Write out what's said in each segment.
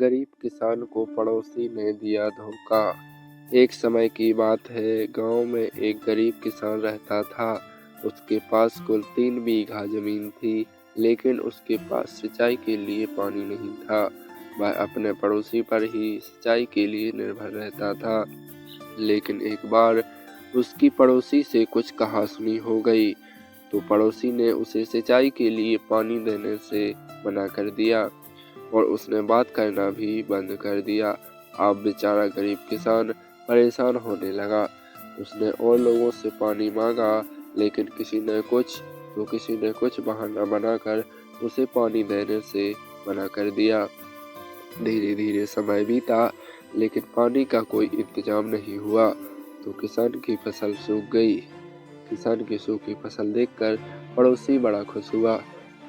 गरीब किसान को पड़ोसी ने दिया धोखा। एक समय की बात है, गांव में एक गरीब किसान रहता था। उसके पास कुल 3 बीघा जमीन थी, लेकिन उसके पास सिंचाई के लिए पानी नहीं था। वह अपने पड़ोसी पर ही सिंचाई के लिए निर्भर रहता था। लेकिन एक बार उसकी पड़ोसी से कुछ कहासुनी हो गई, तो पड़ोसी ने उसे सिंचाई के लिए पानी देने से मना कर दिया और उसने बात करना भी बंद कर दिया। अब बेचारा गरीब किसान परेशान होने लगा। उसने और लोगों से पानी मांगा, लेकिन किसी ने कुछ बहाना बनाकर उसे पानी देने से मना कर दिया। धीरे धीरे समय बीता, लेकिन पानी का कोई इंतजाम नहीं हुआ, तो किसान की फसल सूख गई। किसान की सूखी फसल देखकर पड़ोसी बड़ा खुश हुआ।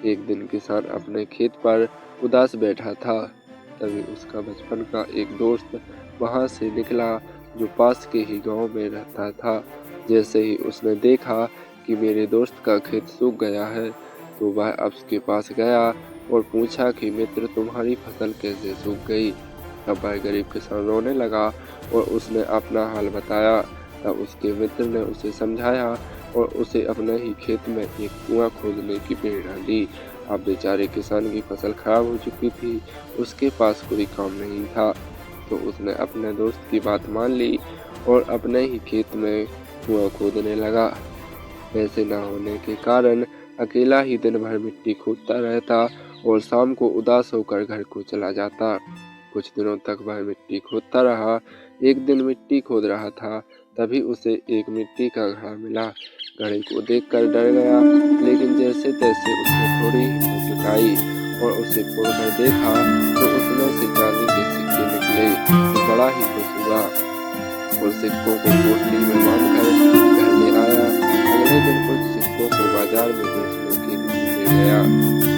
एक दिन किसान अपने खेत पर उदास बैठा था, तभी उसका बचपन का एक दोस्त वहां से निकला, जो पास के ही गांव में रहता था। जैसे ही उसने देखा कि मेरे दोस्त का खेत सूख गया है, तो वह उसके पास गया और पूछा कि मित्र, तुम्हारी फसल कैसे सूख गई। तब वह गरीब किसान रोने लगा और उसने अपना हाल बताया। तब उसके मित्र ने उसे समझाया और उसे अपने ही खेत में एक कुआं खोदने की प्रेरणा दी। अब बेचारे किसान की फसल खराब हो चुकी थी, उसके पास कोई काम नहीं था, तो उसने अपने दोस्त की बात मान ली और अपने ही खेत में कुआं खोदने लगा। पैसे न होने के कारण अकेला ही दिन भर मिट्टी खोदता रहता और शाम को उदास होकर घर को चला जाता। कुछ दिनों तक वह मिट्टी खोदता रहा। एक दिन मिट्टी खोद रहा था, तभी उसे एक मिट्टी का घड़ा मिला। घड़े को देखकर डर गया, लेकिन जैसे तैसे उसने थोड़ी हिम्मत जुटाई और उसे खोदकर देखा, तो उसमें से चांदी के सिक्के निकले। तो बड़ा ही खुश हुआ और सिक्कों को पोटली में बांधकर घर ले आया। अगले दिन कुछ सिक्कों को बाजार में बेचने के लिए ले गया।